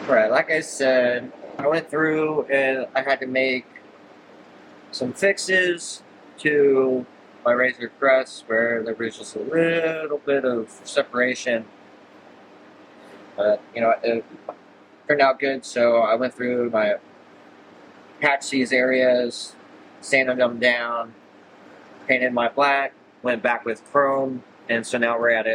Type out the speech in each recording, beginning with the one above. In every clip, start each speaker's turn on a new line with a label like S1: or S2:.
S1: Right, like I said, I went through and I had to make some fixes to my razor crest where there was just a little bit of separation. But, it turned out good, so I went through my patched these areas, sanded them down, painted my black, went back with chrome, and so now we're at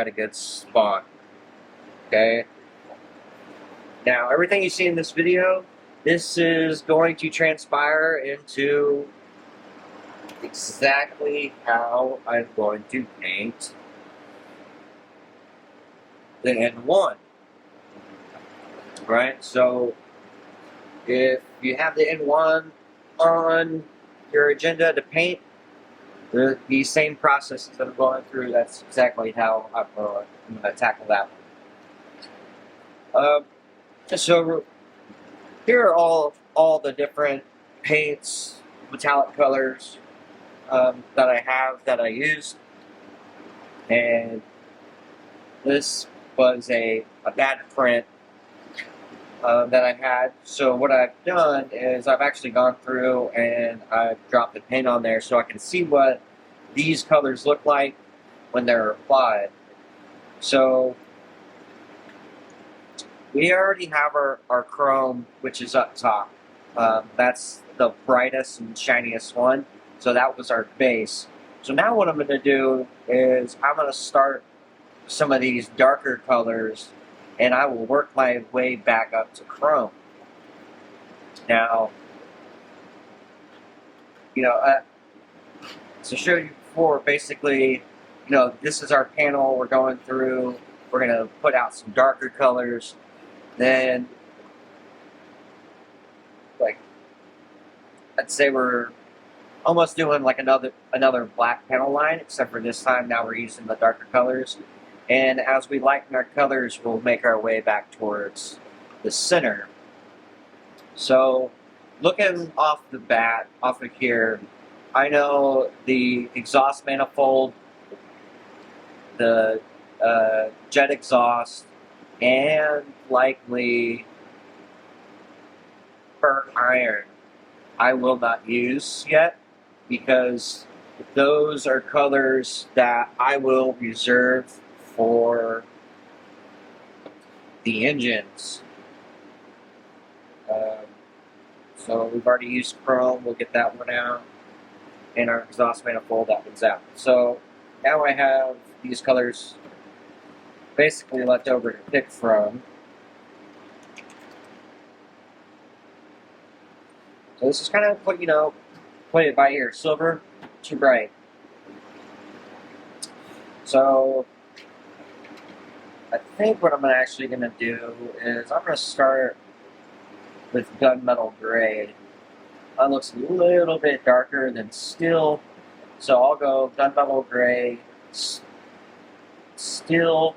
S1: a good spot. Okay. Now everything you see in this video, this is going to transpire into exactly how I'm going to paint the N1. Right? So if you have the N1 on your agenda to paint, the same processes that I'm going through, that's exactly how I'm going to tackle that one. So here are all the different paints, metallic colors that I have that I use, and this was a bad print that I had. So what I've done is I've actually gone through and I've dropped the paint on there so I can see what these colors look like when they're applied. So we already have our chrome, which is up top. That's the brightest and shiniest one. So that was our base. So now what I'm going to do is I'm going to start some of these darker colors and I will work my way back up to chrome. Now, to show you before, basically, this is our panel we're going through. We're going to put out some darker colors. Then, like, I'd say we're almost doing like another black panel line, except for this time now we're using the darker colors. And as we lighten our colors, we'll make our way back towards the center. So, looking off the bat, off of here, I know the exhaust manifold, the jet exhaust, and likely burnt iron I will not use yet because those are colors that I will reserve for the engines. So we've already used chrome, we'll get that one out, and our exhaust manifold, that one's out. So now I have these colors basically left over to pick from. So this is kind of what, put it by ear. Silver, too bright. So I think what I'm actually going to do is I'm going to start with gunmetal gray. That looks a little bit darker than steel. So I'll go gunmetal gray, steel,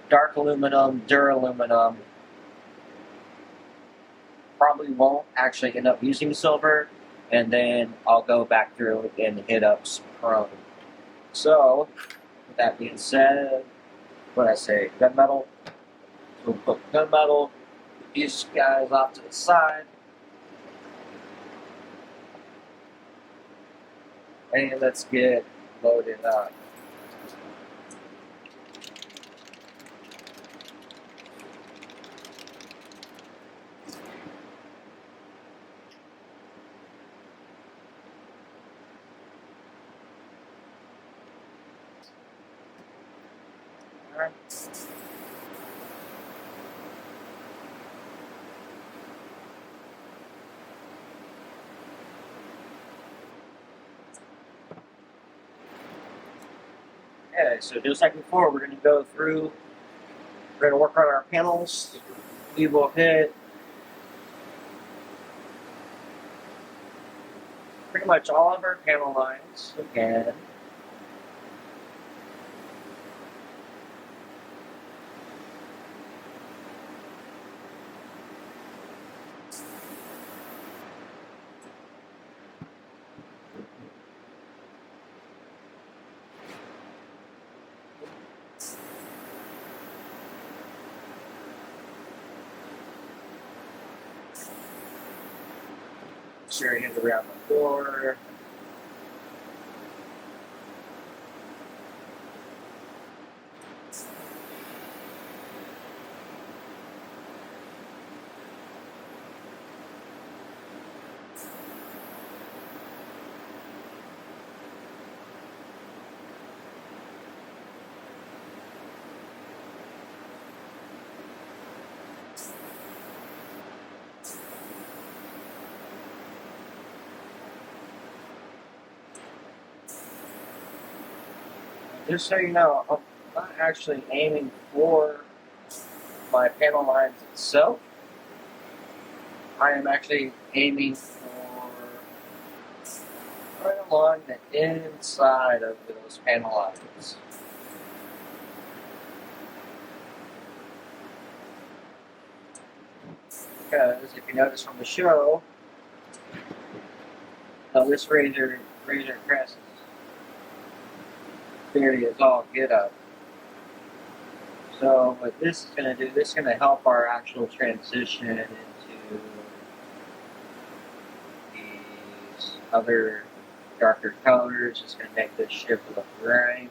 S1: dark aluminum, duraluminum. Probably won't actually end up using silver, and then I'll go back through and hit up some chrome. So, with that being said, what I say, gunmetal. So we'll put gunmetal, these guys off to the side, and let's get loaded up. Alright. Okay, so just like before, we're going to go through, we're going to work on our panels. We will hit pretty much all of our panel lines again. sure I hit around the floor. Just so you know, I'm not actually aiming for my panel lines itself. I am actually aiming for right along the inside of those panel lines. Because if you notice from the show, this razor crest is very as all get up. So what this is going to do, this is going to help our actual transition into these other darker colors. It's going to make this ship look grimy.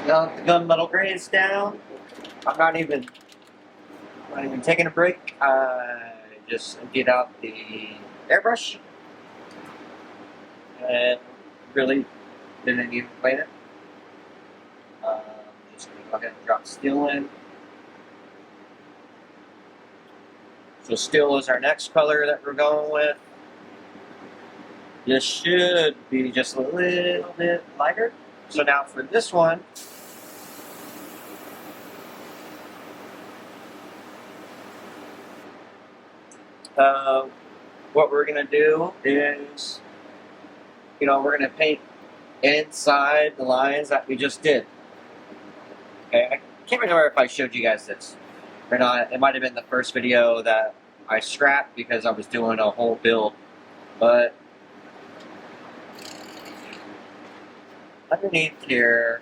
S1: Now that the gunmetal gray is down, I'm not even taking a break. I just emptied out the airbrush and really didn't even clean it. Just going to go ahead and drop steel in. So steel is our next color that we're going with. This should be just a little bit lighter. So now for this one, what we're going to do is, we're going to paint inside the lines that we just did. Okay, I can't remember if I showed you guys this or not. It might have been the first video that I scrapped because I was doing a whole build. But underneath here,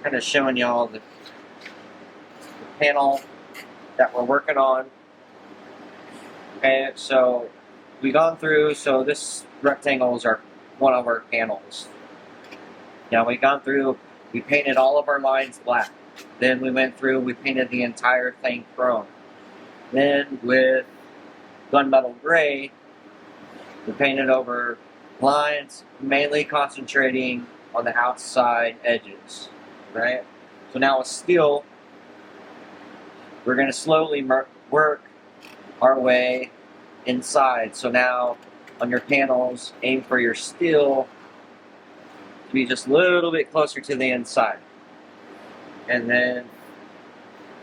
S1: kind of showing y'all the panel that we're working on. Okay, so we've gone through, so this rectangle is one of our panels. Now we've gone through, we painted all of our lines black. Then we went through, we painted the entire thing chrome. Then with gunmetal gray, we painted over lines, mainly concentrating on the outside edges, right? So now with steel, we're going to slowly work our way inside. So now on your panels, aim for your steel to be just a little bit closer to the inside. And then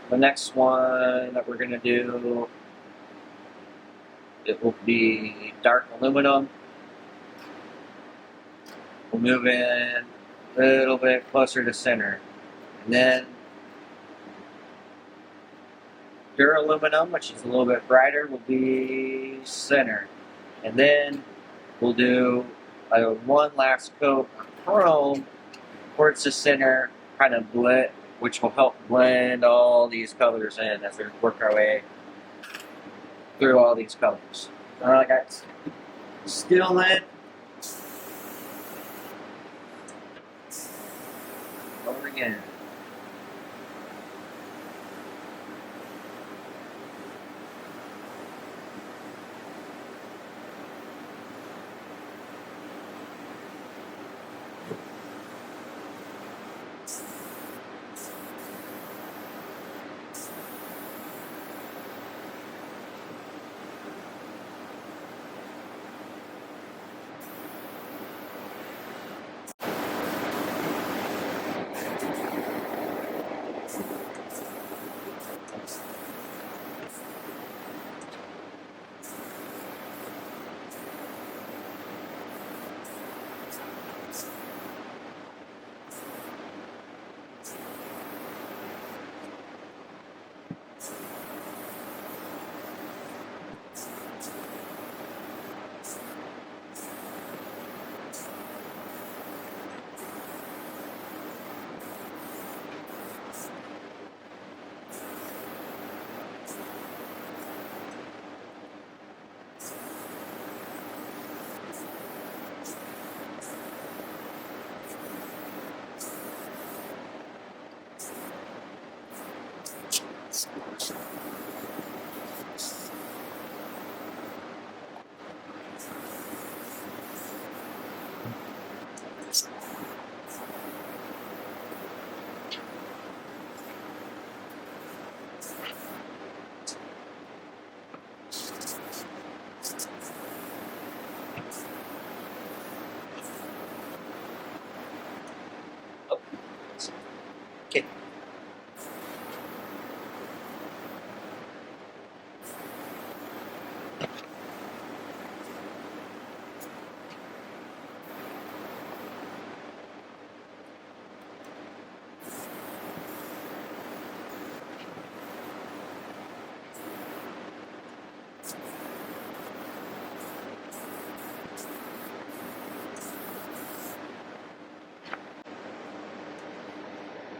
S1: the next one that we're going to do, it will be dark aluminum. We'll move in a little bit closer to center. And then duraluminum, which is a little bit brighter, will be center. And then we'll do one last coat of chrome towards the center, kind of blend, which will help blend all these colors in as we work our way through all these colors. So I got steel in. Over again. Okay.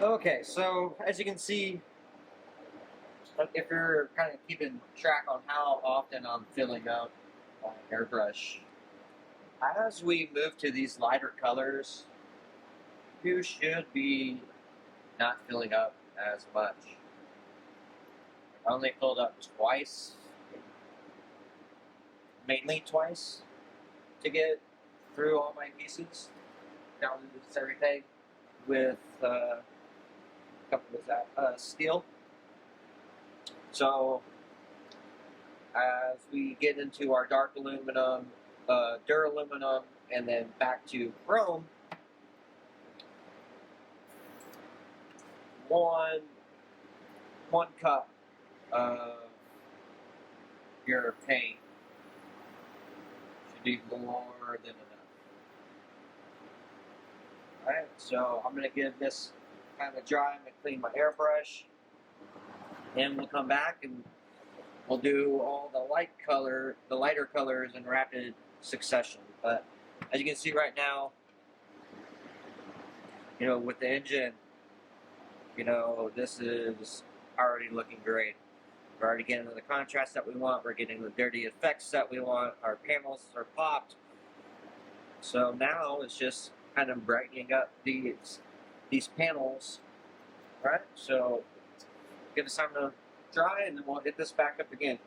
S1: Okay, so as you can see, if you're kind of keeping track on how often I'm filling up airbrush, as we move to these lighter colors, you should be not filling up as much. I only filled up twice, mainly twice, to get through all my pieces. Now lose everything with steel. So as we get into our dark aluminum, duraluminum, and then back to chrome, one cup of your paint should be more than enough. Alright, so I'm going to give this kind of dry. I'm going to clean my airbrush, and we'll come back and we'll do all the lighter colors in rapid succession. But as you can see right now, with the engine, this is already looking great. We're already getting the contrast that we want. We're getting the dirty effects that we want. Our panels are popped. So now it's just kind of brightening up these panels, right? So give us time to dry, and then we'll hit this back up again.